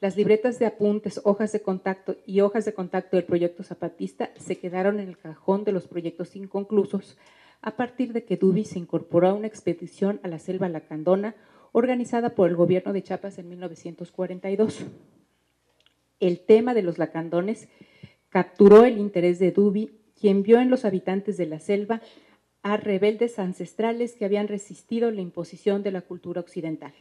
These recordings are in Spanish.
Las libretas de apuntes, hojas de contacto del proyecto zapatista se quedaron en el cajón de los proyectos inconclusos a partir de que Duby se incorporó a una expedición a la selva lacandona organizada por el gobierno de Chiapas en 1942. El tema de los lacandones capturó el interés de Duby, quien vio en los habitantes de la selva a rebeldes ancestrales que habían resistido la imposición de la cultura occidental.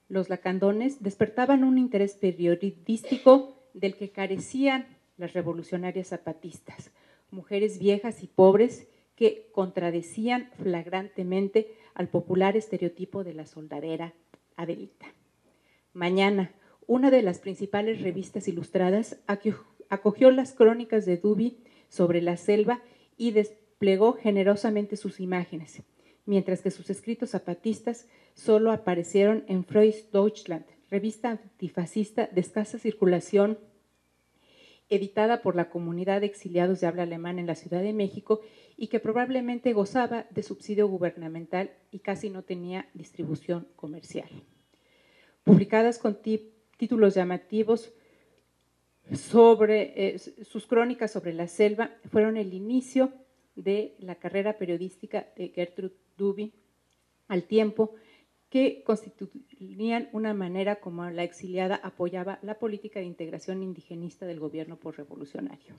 Los lacandones despertaban un interés periodístico del que carecían las revolucionarias zapatistas, mujeres viejas y pobres que contradecían flagrantemente al popular estereotipo de la soldadera Adelita. Mañana, una de las principales revistas ilustradas, acogió las crónicas de Duby sobre la selva y desplegó generosamente sus imágenes, mientras que sus escritos zapatistas solo aparecieron en Freies Deutschland, revista antifascista de escasa circulación, editada por la comunidad de exiliados de habla alemana en la Ciudad de México y que probablemente gozaba de subsidio gubernamental y casi no tenía distribución comercial. Publicadas con títulos llamativos sobre sus crónicas sobre la selva, fueron el inicio de la carrera periodística de Gertrude Duby, al tiempo que constituían una manera como la exiliada apoyaba la política de integración indigenista del gobierno posrevolucionario.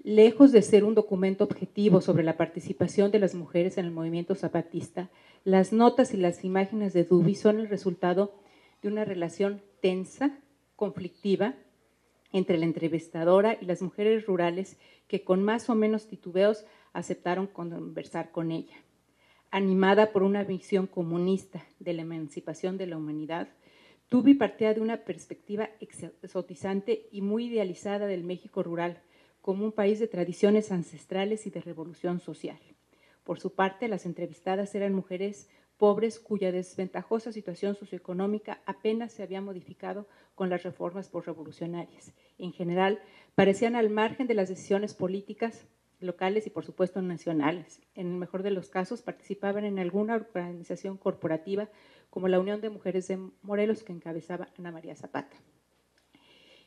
Lejos de ser un documento objetivo sobre la participación de las mujeres en el movimiento zapatista, las notas y las imágenes de Duby son el resultado de una relación tensa, conflictiva, entre la entrevistadora y las mujeres rurales que con más o menos titubeos aceptaron conversar con ella. Animada por una visión comunista de la emancipación de la humanidad, Duby partía de una perspectiva exotizante y muy idealizada del México rural, como un país de tradiciones ancestrales y de revolución social. Por su parte, las entrevistadas eran mujeres pobres cuya desventajosa situación socioeconómica apenas se había modificado con las reformas posrevolucionarias. En general, parecían al margen de las decisiones políticas locales y, por supuesto, nacionales. En el mejor de los casos, participaban en alguna organización corporativa como la Unión de Mujeres de Morelos que encabezaba Ana María Zapata.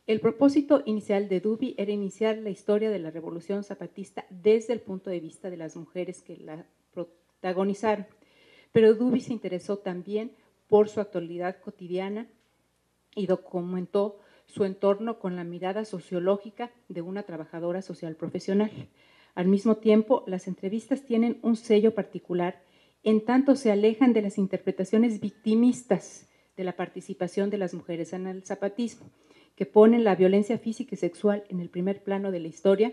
El propósito inicial de Duby era iniciar la historia de la revolución zapatista desde el punto de vista de las mujeres que la protagonizaron, pero Duby se interesó también por su actualidad cotidiana y documentó su entorno con la mirada sociológica de una trabajadora social profesional. Al mismo tiempo, las entrevistas tienen un sello particular en tanto se alejan de las interpretaciones victimistas de la participación de las mujeres en el zapatismo, que ponen la violencia física y sexual en el primer plano de la historia.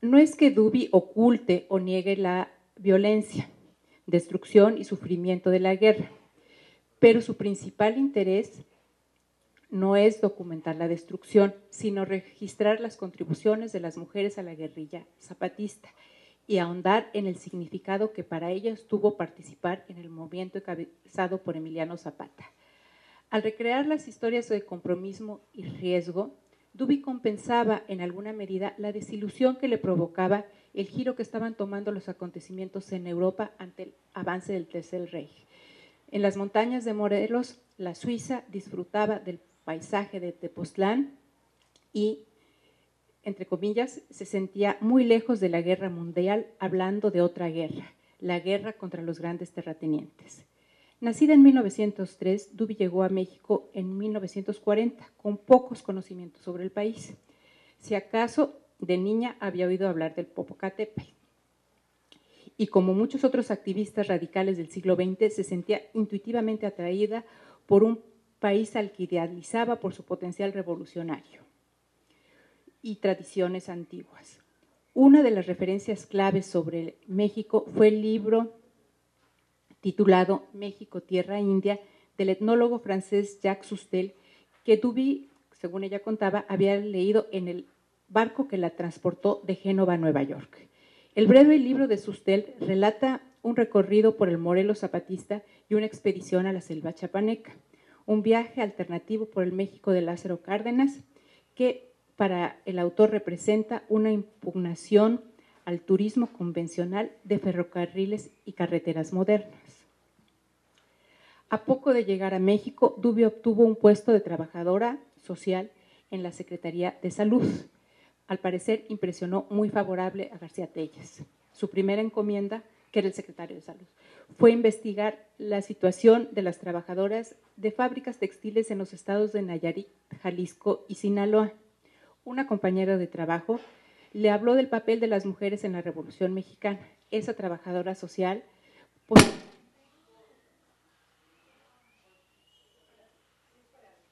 No es que Duby oculte o niegue la violencia, destrucción y sufrimiento de la guerra, pero su principal interés no es documentar la destrucción, sino registrar las contribuciones de las mujeres a la guerrilla zapatista y ahondar en el significado que para ellas tuvo participar en el movimiento encabezado por Emiliano Zapata. Al recrear las historias de compromiso y riesgo, Duby compensaba en alguna medida la desilusión que le provocaba el giro que estaban tomando los acontecimientos en Europa ante el avance del Tercer Reich. En las montañas de Morelos, la Suiza disfrutaba del paisaje de Tepoztlán y, entre comillas, se sentía muy lejos de la guerra mundial, hablando de otra guerra, la guerra contra los grandes terratenientes. Nacida en 1903, Duby llegó a México en 1940, con pocos conocimientos sobre el país. Si acaso, de niña había oído hablar del Popocatépetl. Y como muchos otros activistas radicales del siglo XX, se sentía intuitivamente atraída por un país al que idealizaba por su potencial revolucionario y tradiciones antiguas. Una de las referencias claves sobre México fue el libro titulado México, Tierra India, del etnólogo francés Jacques Sustel, que Duby, según ella contaba, había leído en el barco que la transportó de Génova a Nueva York. El breve libro de Sustel relata un recorrido por el Morelos zapatista y una expedición a la selva chapaneca, un viaje alternativo por el México de Lázaro Cárdenas, que para el autor representa una impugnación al turismo convencional de ferrocarriles y carreteras modernas. A poco de llegar a México, Duby obtuvo un puesto de trabajadora social en la Secretaría de Salud. Al parecer, impresionó muy favorable a García Telles. Su primera encomienda, que era el secretario de Salud, fue investigar la situación de las trabajadoras de fábricas textiles en los estados de Nayarit, Jalisco y Sinaloa. Una compañera de trabajo le habló del papel de las mujeres en la Revolución Mexicana. Esa trabajadora social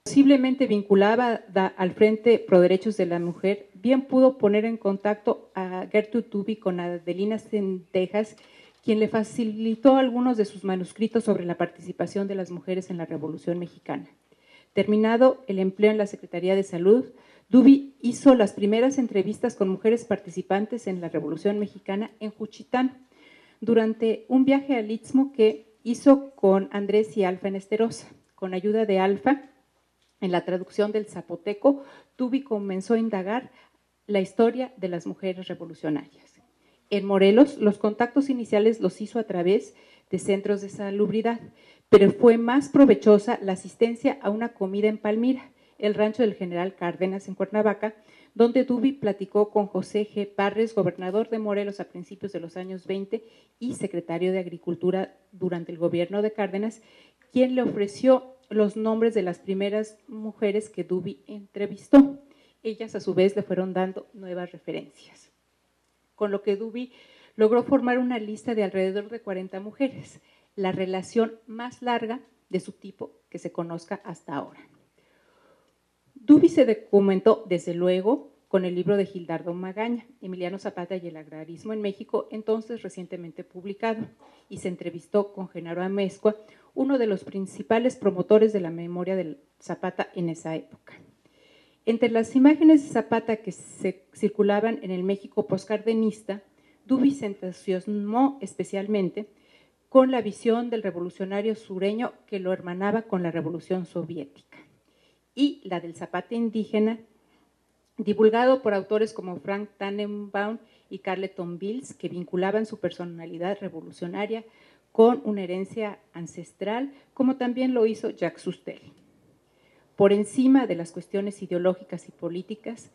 posiblemente vinculada al Frente Pro Derechos de la Mujer, bien pudo poner en contacto a Gertrude Duby con Adelina Centejas, quien le facilitó algunos de sus manuscritos sobre la participación de las mujeres en la Revolución Mexicana. Terminado el empleo en la Secretaría de Salud, Duby hizo las primeras entrevistas con mujeres participantes en la Revolución Mexicana en Juchitán, durante un viaje al Istmo que hizo con Andrés y Alfa en Esterosa. Con ayuda de Alfa, en la traducción del zapoteco, Duby comenzó a indagar la historia de las mujeres revolucionarias. En Morelos, los contactos iniciales los hizo a través de centros de salubridad, pero fue más provechosa la asistencia a una comida en Palmira, el rancho del general Cárdenas en Cuernavaca, donde Duby platicó con José G. Parres, gobernador de Morelos a principios de los años 20 y secretario de Agricultura durante el gobierno de Cárdenas, quien le ofreció los nombres de las primeras mujeres que Duby entrevistó. Ellas, a su vez, le fueron dando nuevas referencias, con lo que Duby logró formar una lista de alrededor de 40 mujeres, la relación más larga de su tipo que se conozca hasta ahora. Duby se documentó, desde luego, con el libro de Gildardo Magaña, Emiliano Zapata y el agrarismo en México, entonces recientemente publicado, y se entrevistó con Genaro Amezcua, uno de los principales promotores de la memoria de Zapata en esa época. Entre las imágenes de Zapata que se circulaban en el México postcardenista, Duby se entusiasmó especialmente con la visión del revolucionario sureño que lo hermanaba con la revolución soviética, y la del Zapata indígena, divulgado por autores como Frank Tannenbaum y Carleton Beals, que vinculaban su personalidad revolucionaria con una herencia ancestral, como también lo hizo Jacques Cousteau. Por encima de las cuestiones ideológicas y políticas,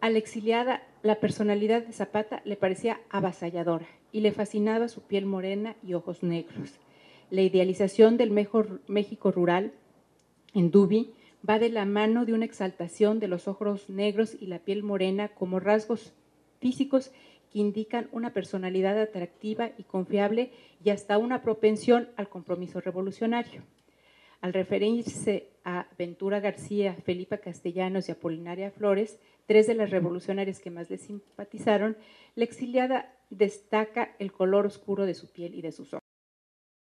a la exiliada, la personalidad de Zapata le parecía avasalladora y le fascinaba su piel morena y ojos negros. La idealización del México rural en Duby va de la mano de una exaltación de los ojos negros y la piel morena como rasgos físicos que indican una personalidad atractiva y confiable y hasta una propensión al compromiso revolucionario. Al referirse a Ventura García, Felipa Castellanos y Apolinaria Flores, tres de las revolucionarias que más le simpatizaron, la exiliada destaca el color oscuro de su piel y de sus ojos.